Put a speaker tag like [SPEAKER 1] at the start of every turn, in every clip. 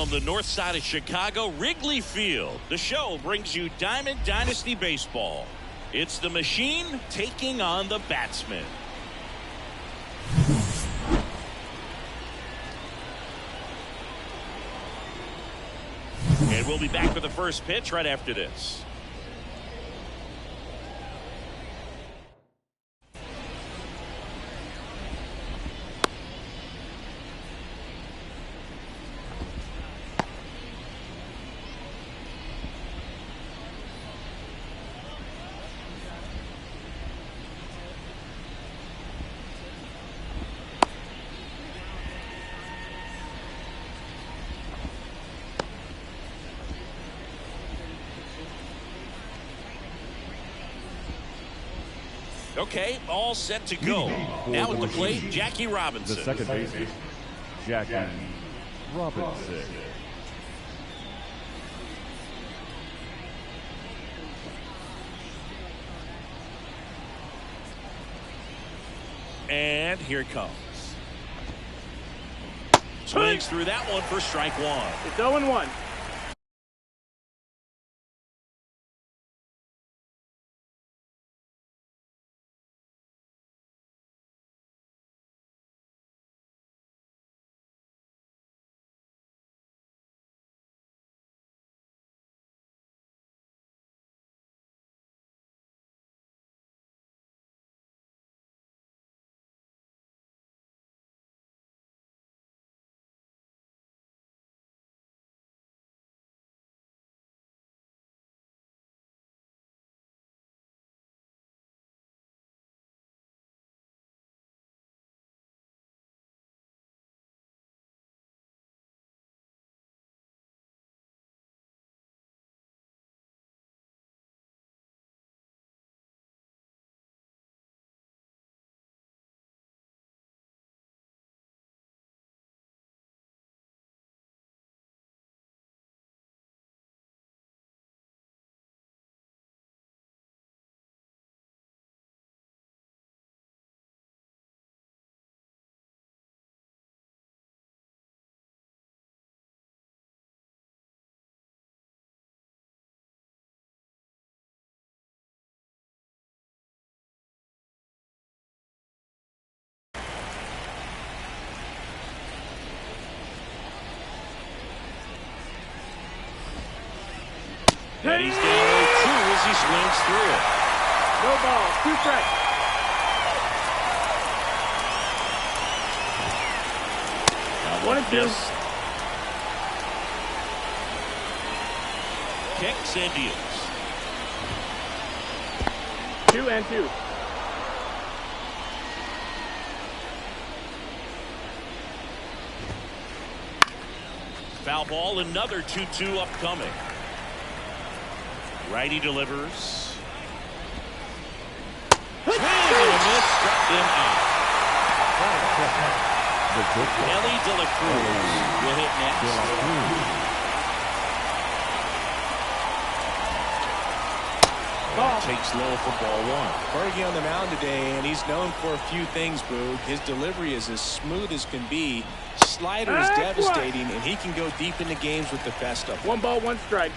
[SPEAKER 1] From the north side of Chicago, Wrigley Field, the show brings you Diamond Dynasty Baseball. It's the machine taking on the batsman. And we'll be back for the first pitch right after this. Okay, all set to go. Now at the plate, Jackie Robinson.
[SPEAKER 2] The second baseman, Jackie Robinson.
[SPEAKER 1] And here it comes. Swings through that one for strike one.
[SPEAKER 3] It's 0-1.
[SPEAKER 1] And he's down 0-2 as he swings through it.
[SPEAKER 3] No ball, 2 strikes.
[SPEAKER 1] Now
[SPEAKER 3] 1 and 2.
[SPEAKER 1] Kicks and deals.
[SPEAKER 3] 2 and 2.
[SPEAKER 1] Foul ball, another 2-2 upcoming. Righty delivers. Swing and a miss, struck him out. Ellie De La Cruz will hit next. Ball takes low for ball 1.
[SPEAKER 4] Fergie on the mound today, and he's known for a few things, Boog. His delivery is as smooth as can be. Slider is devastating, and he can go deep into games with the best of them.
[SPEAKER 3] 1 ball, 1 strike.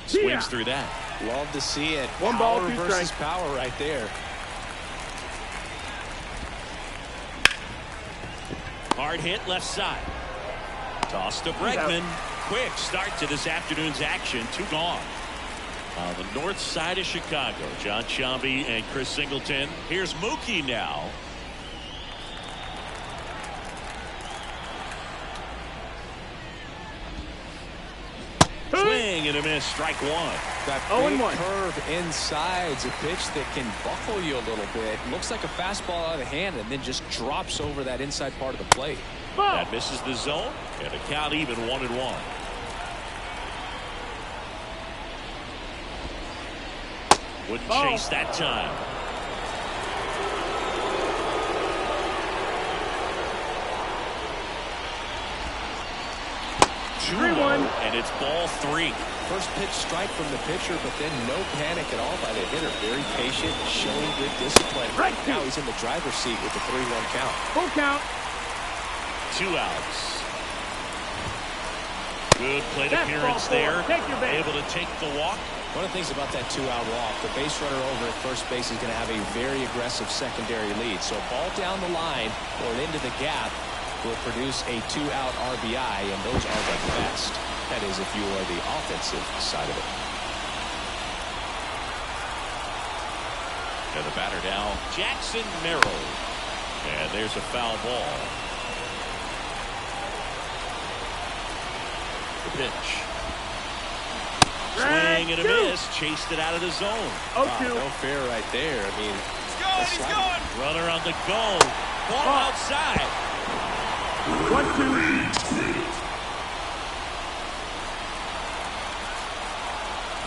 [SPEAKER 1] Swings through that.
[SPEAKER 4] Love to see it.
[SPEAKER 3] 1 ball, 2
[SPEAKER 4] versus
[SPEAKER 3] strikes.
[SPEAKER 4] power right there.
[SPEAKER 1] Hard hit left side. Toss to Bregman. Quick start to this afternoon's action. 2 gone. On the north side of Chicago, John Sciambi and Chris Singleton. Here's Mookie now. Swing and a miss, strike 1.
[SPEAKER 4] That big curve inside's a pitch that can buckle you a little bit. Looks like a fastball out of hand and then just drops over that inside part of the plate.
[SPEAKER 1] That misses the zone, and a count even 1-1. Wouldn't chase that time. And it's ball 3.
[SPEAKER 4] First pitch strike from the pitcher, but then no panic at all by the hitter. Very patient, showing good discipline. Right now he's in the driver's seat with the 3-1 count.
[SPEAKER 3] Full count.
[SPEAKER 1] 2 outs. Good plate appearance there. Able to take the walk.
[SPEAKER 4] One of the things about that 2-out walk, the base runner over at first base is going to have a very aggressive secondary lead. So a ball down the line or into the gap will produce a 2-out RBI, and those are the best. That is, if you are the offensive side of it.
[SPEAKER 1] And the batter now, Jackson Merrill. And there's a foul ball. The pitch. Swing and a miss. Chased it out of the zone.
[SPEAKER 4] No fair right there. I mean,
[SPEAKER 1] he's going. Runner on the go. Ball outside.
[SPEAKER 3] 1-2.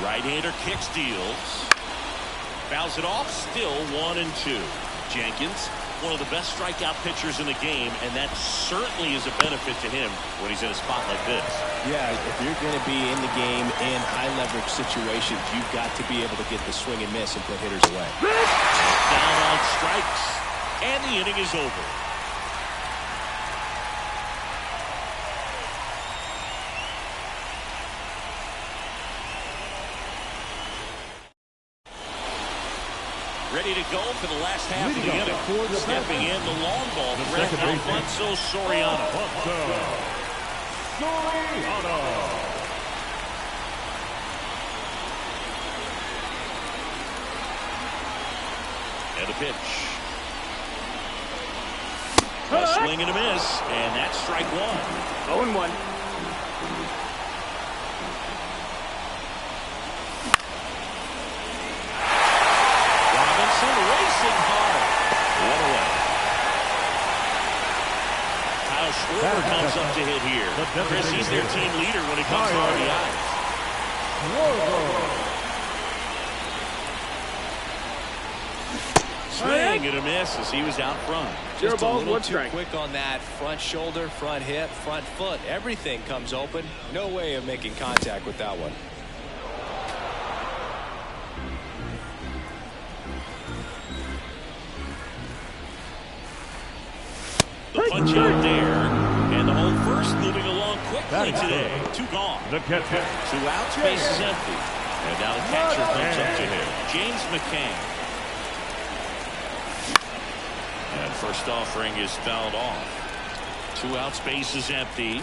[SPEAKER 1] Right-hander kicks, deals. Fouls it off. Still 1-2. Jenkins, one of the best strikeout pitchers in the game, and that certainly is a benefit to him when he's in a spot like this.
[SPEAKER 4] Yeah, if you're going to be in the game in high leverage situations, you've got to be able to get the swing and miss and put hitters away.
[SPEAKER 1] Down on strikes, and the inning is over. Ready to go for the last half of the inning. Stepping in the long ball, the red Alfonso Soriano. And a pitch. A swing and a miss, and that's strike 1.
[SPEAKER 3] 0-1.
[SPEAKER 1] Racing hard. One away. Kyle Schwarber comes up to hit here. Chris, he's their team leader when it comes to RBIs. Swing and a miss as he was out front.
[SPEAKER 4] Just a little too quick on that front shoulder, front hip, front foot. Everything comes open. No way of making contact with that one.
[SPEAKER 1] The punch out there, and the whole first moving along quickly today. 2 gone. 2 outs, base is empty. And now the catcher comes up to him, James McCann. And first offering is fouled off. 2 outs, base is empty.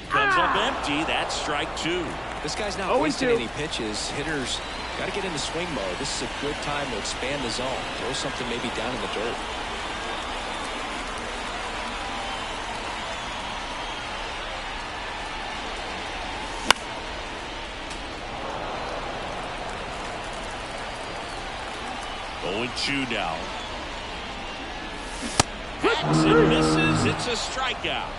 [SPEAKER 1] Comes up empty. That's strike 2.
[SPEAKER 4] This guy's not wasting any pitches. Hitters got to get into swing mode. This is a good time to expand the zone. Throw something maybe down in the dirt.
[SPEAKER 1] Going 2 now. Hacks and misses. It's a strikeout.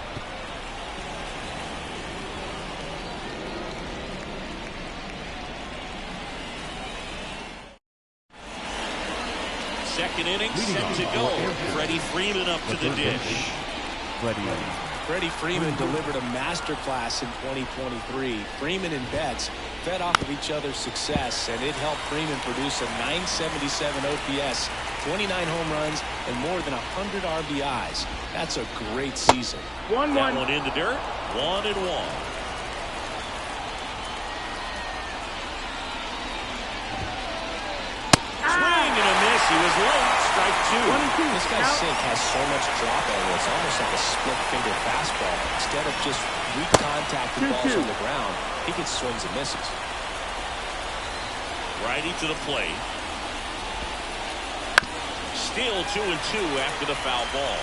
[SPEAKER 1] Second inning set to go. Freddie Freeman up to the dish.
[SPEAKER 4] Freddie Freeman delivered a masterclass in 2023. Freeman and Betts fed off of each other's success, and it helped Freeman produce a .977 OPS, 29 home runs, and more than 100 RBIs. That's a great season.
[SPEAKER 3] 1-1.
[SPEAKER 1] That one in the dirt. 1-1. He was late. Strike 2.
[SPEAKER 4] This guy's sink has so much drop angle. It's almost like a split finger fastball. Instead of just weak contact with balls on the ground, he gets swings and misses.
[SPEAKER 1] Righty to the plate. Still 2-2 after the foul ball.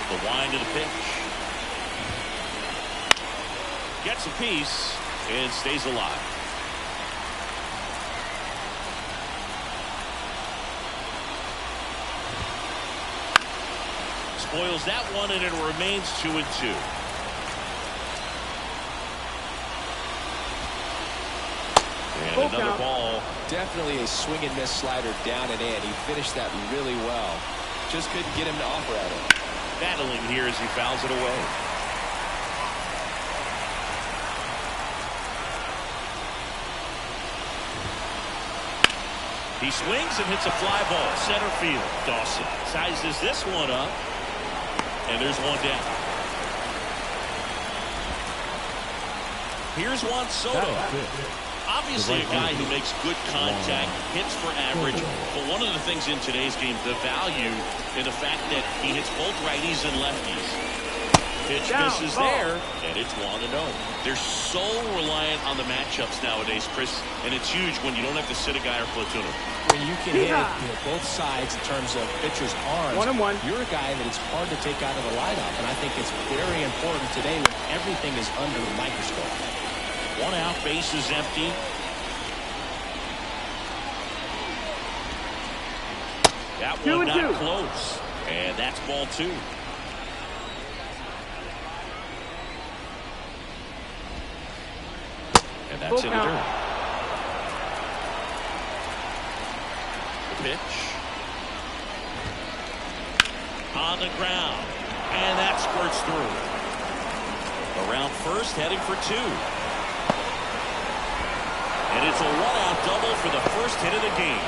[SPEAKER 1] The wind to the pitch. Gets a piece and stays alive. Spoils that one, and it remains 2-2. And another ball.
[SPEAKER 4] Definitely a swing and miss slider down and in. He finished that really well. Just couldn't get him to offer at it.
[SPEAKER 1] Battling here as he fouls it away. He swings and hits a fly ball center field. Dawson sizes this one up, and there's one down. Here's Juan Soto. Obviously a guy who makes good contact, hits for average, but one of the things in today's game, the value in the fact that he hits both righties and lefties. Pitch misses there, and it's 1-0. They're so reliant on the matchups nowadays, Chris, and it's huge when you don't have to sit a guy or platoon him.
[SPEAKER 4] When you can hit both sides in terms of pitchers' arms, you're a guy that it's hard to take out of the lineup, and I think it's very important today when everything is under the microscope.
[SPEAKER 1] One out, base is empty. That one not close, and that's ball 2. And that's in the dirt. The pitch. On the ground. And that squirts through. Around first, heading for 2. And it's a one-out double for the first hit of the game.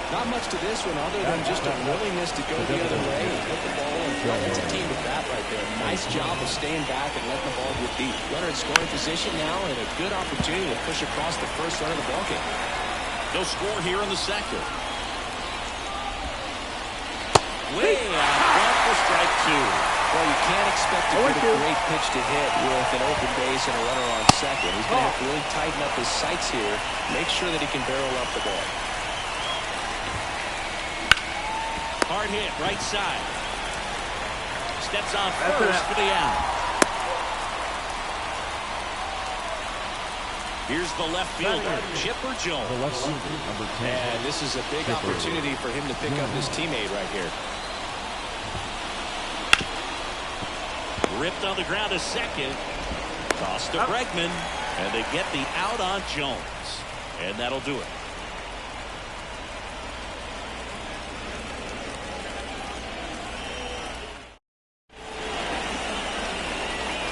[SPEAKER 4] Not much to this one other than just a willingness to go the other way and hit the ball. That's a team at bat right there. Nice job of staying back and letting the ball get deep. Runner in scoring position now and a good opportunity to push across the first run of the ball game.
[SPEAKER 1] No score here in the second. Way out front for strike 2.
[SPEAKER 4] Well, you can't expect to get a great pitch to hit with an open base and a runner on second. He's going to have to really tighten up his sights here, make sure that he can barrel up the ball.
[SPEAKER 1] Hard hit, right side. Steps on first for the out. Here's the left fielder, Chipper Jones.
[SPEAKER 2] The left fielder, number 10.
[SPEAKER 4] And this is a big opportunity for him to pick up his teammate right here.
[SPEAKER 1] Ripped on the ground to second. Toss to Bregman. And they get the out on Jones. And that'll do it.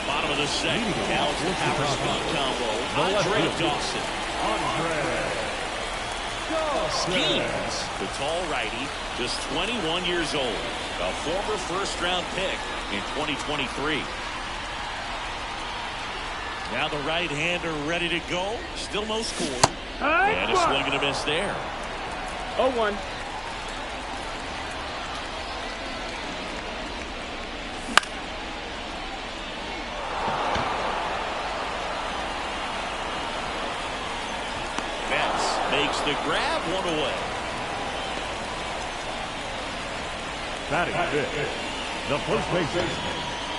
[SPEAKER 1] Bottom of the second. Now it's the power speed combo. Andre Dawson. Schemes. The tall righty, just 21 years old. A former first-round pick in 2023. Now the right-hander ready to go. Still no score. And a swing and a miss there.
[SPEAKER 3] 0-1.
[SPEAKER 1] Makes the grab, one away.
[SPEAKER 2] Batting fifth, the first baseman,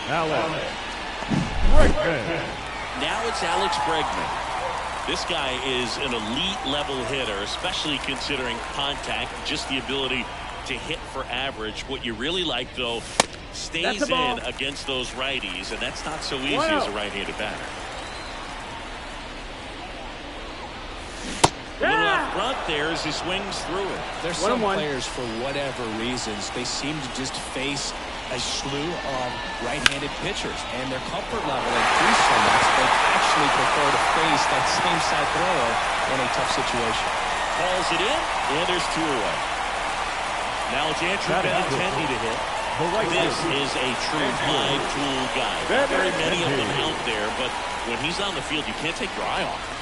[SPEAKER 2] Alex Bregman.
[SPEAKER 1] Now it's Alex Bregman. This guy is an elite level hitter, especially considering contact, just the ability to hit for average. What you really like, though, stays in against those righties, and that's not so easy as a right-handed batter. A little up front there as he swings through it.
[SPEAKER 4] There's some players, for whatever reasons, they seem to just face a slew of right-handed pitchers, and their comfort level increased so much they actually prefer to face that same side thrower in a tough situation.
[SPEAKER 1] Calls it in, and there's 2 away. Now it's Andrew Benintendi to hit. This is a true live tool guy. Not very many of them out there, but when he's on the field, you can't take your eye off him.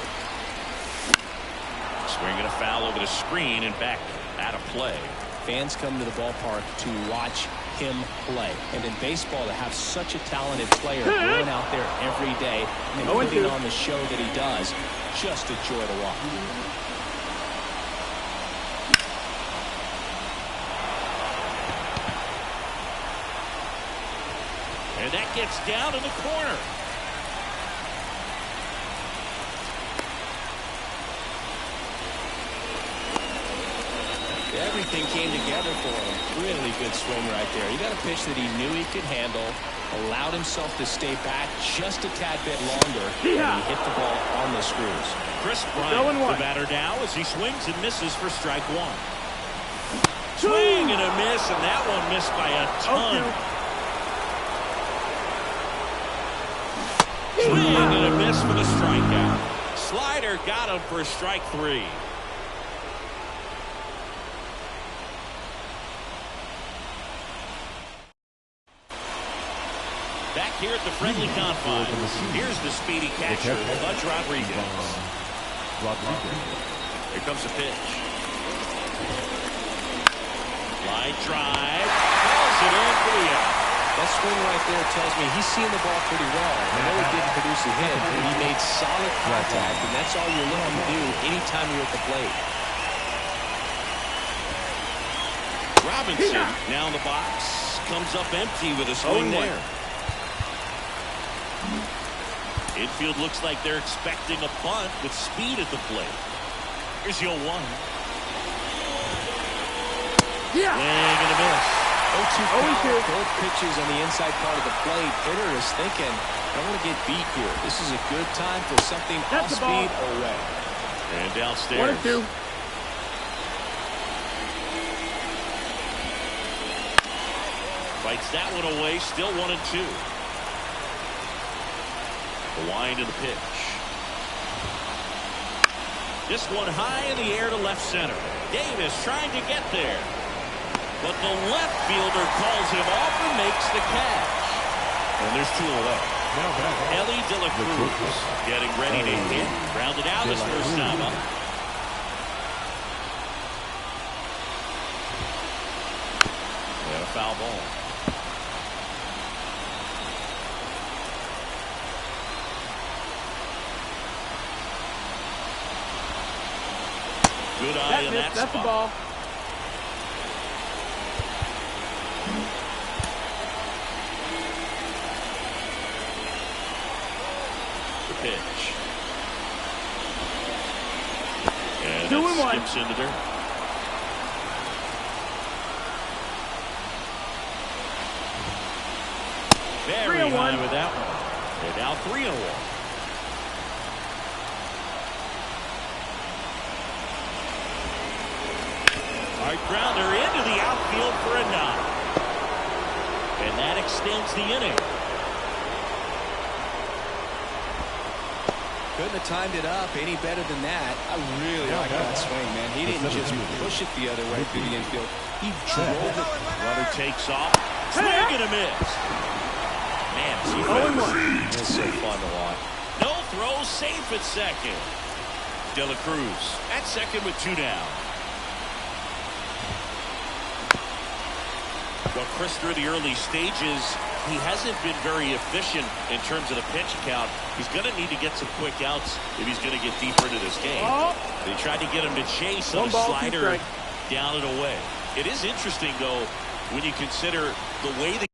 [SPEAKER 1] Swinging a foul over the screen and back out of play.
[SPEAKER 4] Fans come to the ballpark to watch him play. And in baseball, to have such a talented player going out there every day and putting on the show that he does, just a joy to watch.
[SPEAKER 1] And that gets down in the corner.
[SPEAKER 4] Everything came together for him. Really good swing right there. He got a pitch that he knew he could handle, allowed himself to stay back just a tad bit longer, and he hit the ball on the screws.
[SPEAKER 1] Chris Bryant, the batter now, as he swings and misses for strike 1. Swing and a miss, and that one missed by a ton. Swing and a miss for the strikeout. Slider got him for strike 3. Back here at the friendly confines. Here's the speedy catcher, Butch Rodriguez. Here comes the pitch. Line drive. Calls it in for the out.
[SPEAKER 4] That swing right there tells me he's seeing the ball pretty well. I know he didn't produce a hit, but he made solid contact, and that's all you're looking to do anytime you're at the plate.
[SPEAKER 1] Robinson now in the box. Comes up empty with a swing there. Infield looks like they're expecting a bunt with speed at the plate. Here's the 0-1.
[SPEAKER 3] Yeah.
[SPEAKER 1] Swing and a miss.
[SPEAKER 4] 0-2 both pitches on the inside part of the plate. Hitter is thinking, I don't want to get beat here. This is a good time for something off speed away.
[SPEAKER 1] And downstairs.
[SPEAKER 3] 1-2.
[SPEAKER 1] Fights that one away. Still 1-2. The wind of the pitch. This one high in the air to left center. Davis trying to get there. But the left fielder calls him off and makes the catch. And there's 2 away. Ellie De La Cruz getting ready to hit. Grounded out his first time up. And a foul ball. Good eye in that
[SPEAKER 3] That's
[SPEAKER 1] spot.
[SPEAKER 3] the ball.
[SPEAKER 1] The pitch. And
[SPEAKER 3] 2-1.
[SPEAKER 1] skips in the dirt. Very
[SPEAKER 3] 3-1.
[SPEAKER 1] high with that one. They're now 3-1. Hard grounder into the outfield for a knock. And that extends the inning.
[SPEAKER 4] Couldn't have timed it up any better than that. I really like that swing, man. He didn't just push it the other way through the infield. He drove it.
[SPEAKER 1] Runner takes off. Swing and a miss. Man,
[SPEAKER 4] It's so fun to watch.
[SPEAKER 1] no throw, safe at second. De La Cruz at second with 2 down. Well, Chris, through the early stages, he hasn't been very efficient in terms of the pitch count. He's going to need to get some quick outs if he's going to get deeper into this game. They tried to get him to chase on a slider down and away. It is interesting, though, when you consider the way the